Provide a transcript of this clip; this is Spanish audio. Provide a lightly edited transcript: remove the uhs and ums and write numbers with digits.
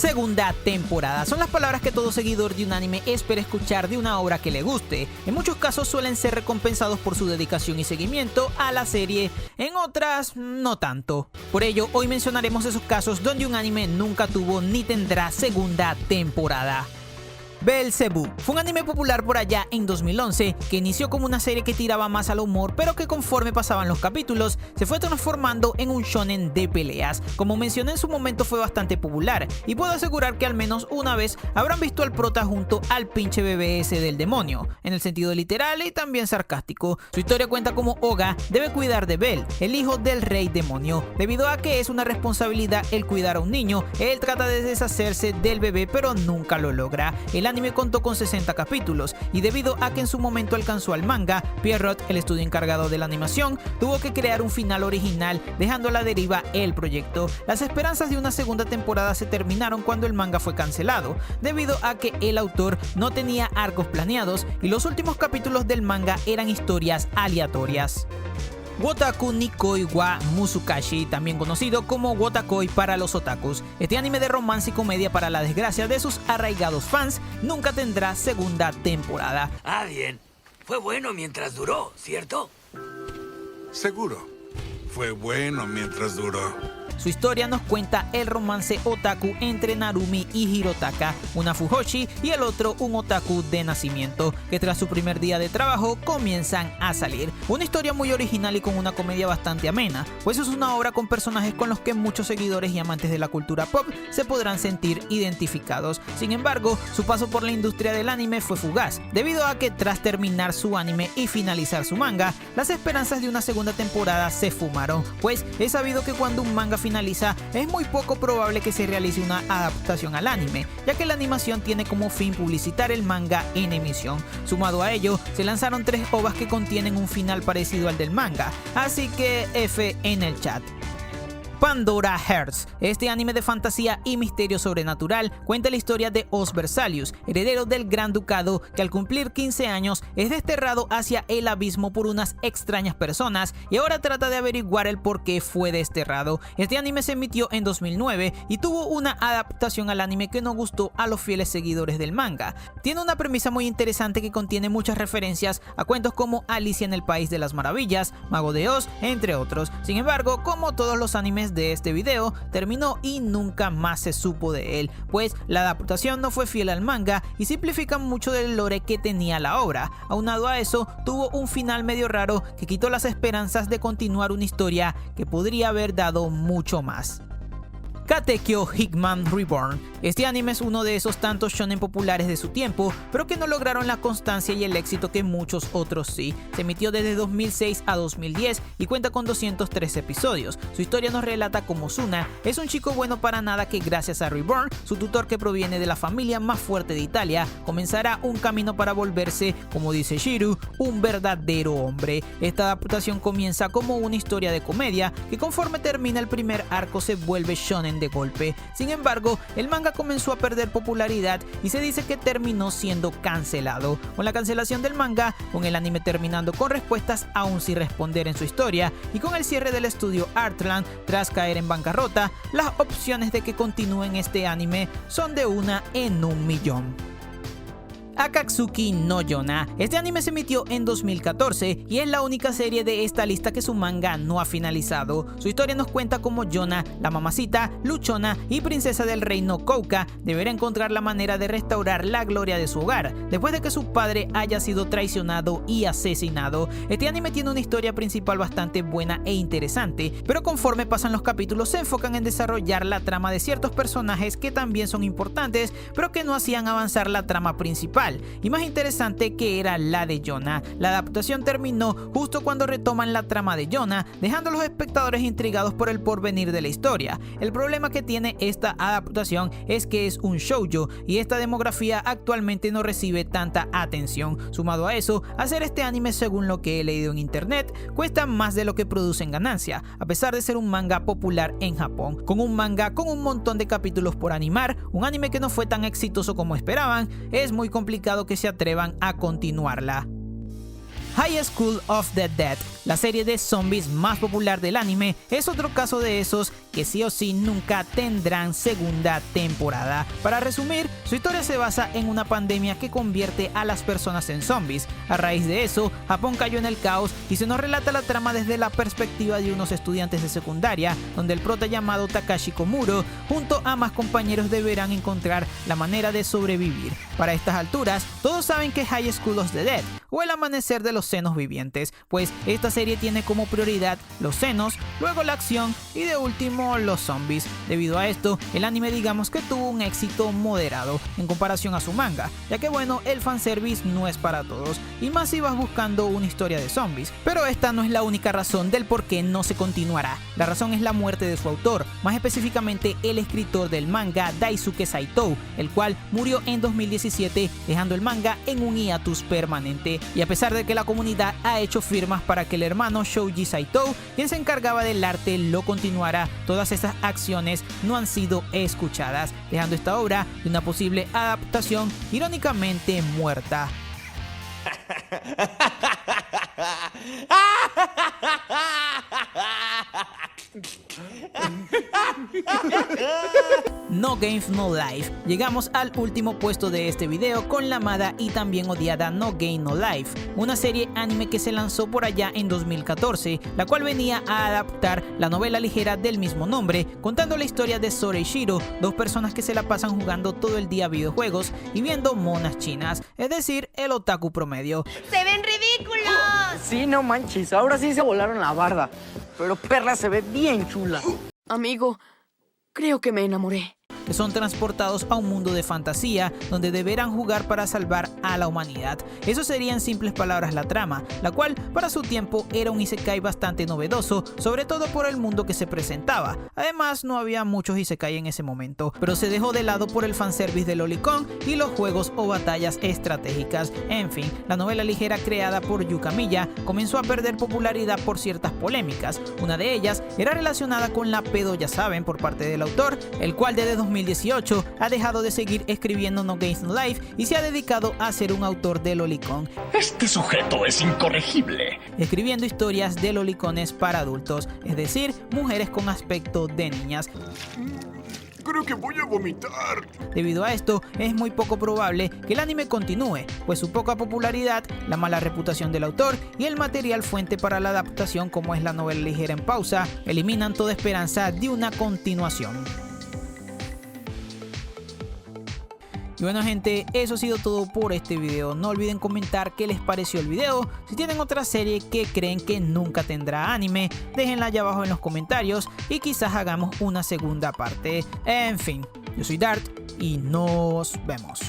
Segunda temporada. Son las palabras que todo seguidor de un anime espera escuchar de una obra que le guste. En muchos casos suelen ser recompensados por su dedicación y seguimiento a la serie, en otras no tanto. Por ello, hoy mencionaremos esos casos donde un anime nunca tuvo ni tendrá segunda temporada. Belzebú fue un anime popular por allá en 2011 que inició como una serie que tiraba más al humor, pero que conforme pasaban los capítulos se fue transformando en un shonen de peleas. Como mencioné, en su momento fue bastante popular y puedo asegurar que al menos una vez habrán visto al prota junto al pinche bebé ese del demonio, en el sentido literal y también sarcástico. Su historia cuenta como Oga debe cuidar de Bel, el hijo del rey demonio. Debido a que es una responsabilidad el cuidar a un niño, él trata de deshacerse del bebé pero nunca lo logra. El anime contó con 60 capítulos y debido a que en su momento alcanzó al manga, Pierrot, el estudio encargado de la animación, tuvo que crear un final original dejando a la deriva el proyecto. Las esperanzas de una segunda temporada se terminaron cuando el manga fue cancelado, debido a que el autor no tenía arcos planeados y los últimos capítulos del manga eran historias aleatorias. Wotaku Nikoi wa Musukashi, también conocido como Wotakoi para los otakus. Este anime de romance y comedia, para la desgracia de sus arraigados fans, nunca tendrá segunda temporada. Ah, bien. Fue bueno mientras duró, ¿cierto? Seguro. Fue bueno mientras duró. Su historia nos cuenta el romance otaku entre Narumi y Hirotaka, una fujoshi y el otro un otaku de nacimiento, que tras su primer día de trabajo comienzan a salir. Una historia muy original y con una comedia bastante amena, pues es una obra con personajes con los que muchos seguidores y amantes de la cultura pop se podrán sentir identificados. Sin embargo, su paso por la industria del anime fue fugaz, debido a que tras terminar su anime y finalizar su manga, las esperanzas de una segunda temporada se fumaron, pues es sabido que cuando un manga finaliza, es muy poco probable que se realice una adaptación al anime, ya que la animación tiene como fin publicitar el manga en emisión. Sumado a ello, se lanzaron 3 OVAs que contienen un final parecido al del manga, así que F en el chat. Pandora Hearts. Este anime de fantasía y misterio sobrenatural cuenta la historia de Os Bersalius, heredero del Gran Ducado, que al cumplir 15 años es desterrado hacia el abismo por unas extrañas personas y ahora trata de averiguar el por qué fue desterrado. Este anime se emitió en 2009 y tuvo una adaptación al anime que no gustó a los fieles seguidores del manga. Tiene una premisa muy interesante que contiene muchas referencias a cuentos como Alicia en el País de las Maravillas, Mago de Oz, entre otros. Sin embargo, como todos los animes de este video, terminó y nunca más se supo de él, pues la adaptación no fue fiel al manga y simplifica mucho del lore que tenía la obra. Aunado a eso, tuvo un final medio raro que quitó las esperanzas de continuar una historia que podría haber dado mucho más. Katekyo Hitman Reborn. Este anime es uno de esos tantos shonen populares de su tiempo, pero que no lograron la constancia y el éxito que muchos otros sí. Se emitió desde 2006 a 2010 y cuenta con 203 episodios. Su historia nos relata cómo Suna es un chico bueno para nada que gracias a Reborn, su tutor que proviene de la familia más fuerte de Italia, comenzará un camino para volverse, como dice Shiru, un verdadero hombre. Esta adaptación comienza como una historia de comedia que conforme termina el primer arco se vuelve shonen de golpe. Sin embargo, el manga comenzó a perder popularidad y se dice que terminó siendo cancelado. Con la cancelación del manga, con el anime terminando con respuestas aún sin responder en su historia y con el cierre del estudio Artland tras caer en bancarrota, las opciones de que continúen este anime son de 1 en 1.000.000. Akatsuki no Yona. Este anime se emitió en 2014 y es la única serie de esta lista que su manga no ha finalizado. Su historia nos cuenta cómo Yona, la mamacita, luchona y princesa del reino Kouka, deberá encontrar la manera de restaurar la gloria de su hogar, después de que su padre haya sido traicionado y asesinado. Este anime tiene una historia principal bastante buena e interesante, pero conforme pasan los capítulos se enfocan en desarrollar la trama de ciertos personajes que también son importantes, pero que no hacían avanzar la trama principal y más interesante, que era la de Yona. La adaptación terminó justo cuando retoman la trama de Yona, dejando a los espectadores intrigados por el porvenir de la historia. El problema que tiene esta adaptación es que es un shoujo y esta demografía actualmente no recibe tanta atención. Sumado a eso, hacer este anime, según lo que he leído en internet, cuesta más de lo que produce en ganancia, a pesar de ser un manga popular en Japón. Con un manga con un montón de capítulos por animar, un anime que no fue tan exitoso como esperaban, es muy complicado que se atrevan a continuarla. High School of the Dead, la serie de zombies más popular del anime, es otro caso de esos que sí o sí nunca tendrán segunda temporada. Para resumir, su historia se basa en una pandemia que convierte a las personas en zombies. A raíz de eso, Japón cayó en el caos y se nos relata la trama desde la perspectiva de unos estudiantes de secundaria, donde el prota llamado Takashi Komuro junto a más compañeros deberán encontrar la manera de sobrevivir. Para estas alturas, todos saben que High School of the Dead o el amanecer de los senos vivientes, pues esta serie tiene como prioridad los senos, luego la acción y de último los zombies. Debido a esto, el anime digamos que tuvo un éxito moderado en comparación a su manga, ya que bueno, el fanservice no es para todos, y más si vas buscando una historia de zombies. Pero esta no es la única razón del por qué no se continuará. La razón es la muerte de su autor, más específicamente el escritor del manga Daisuke Saito, el cual murió en 2017 dejando el manga en un hiatus permanente. Y a pesar de que la comunidad ha hecho firmas para que el hermano Shoji Saito, quien se encargaba del arte, lo continuara, todas esas acciones no han sido escuchadas, dejando esta obra de una posible adaptación irónicamente muerta. No Game No Life. Llegamos al último puesto de este video con la amada y también odiada No Game No Life, una serie anime que se lanzó por allá en 2014, la cual venía a adaptar la novela ligera del mismo nombre, contando la historia de Sora y Shiro, dos personas que se la pasan jugando todo el día videojuegos y viendo monas chinas, es decir, el otaku promedio. ¡Se ven ridículos! Sí, no manches, ahora sí se volaron la barda. Pero Perla se ve bien chula. Amigo, creo que me enamoré. Que son transportados a un mundo de fantasía donde deberán jugar para salvar a la humanidad. Eso sería en simples palabras la trama, la cual para su tiempo era un isekai bastante novedoso, sobre todo por el mundo que se presentaba. Además no había muchos isekai en ese momento, pero se dejó de lado por el fanservice de Lolicon y los juegos o batallas estratégicas. En fin, la novela ligera creada por Yu Kamiya comenzó a perder popularidad por ciertas polémicas. Una de ellas era relacionada con la pedo ya saben por parte del autor, el cual desde 2018 ha dejado de seguir escribiendo No Game No Life y se ha dedicado a ser un autor de lolicon. Este sujeto es incorregible. Escribiendo historias de lolicones para adultos, es decir, mujeres con aspecto de niñas. Creo que voy a vomitar. Debido a esto, es muy poco probable que el anime continúe, pues su poca popularidad, la mala reputación del autor y el material fuente para la adaptación como es la novela ligera en pausa, eliminan toda esperanza de una continuación. Y bueno gente, eso ha sido todo por este video. No olviden comentar qué les pareció el video. Si tienen otra serie que creen que nunca tendrá anime, déjenla allá abajo en los comentarios y quizás hagamos una segunda parte. En fin, yo soy Dart y nos vemos.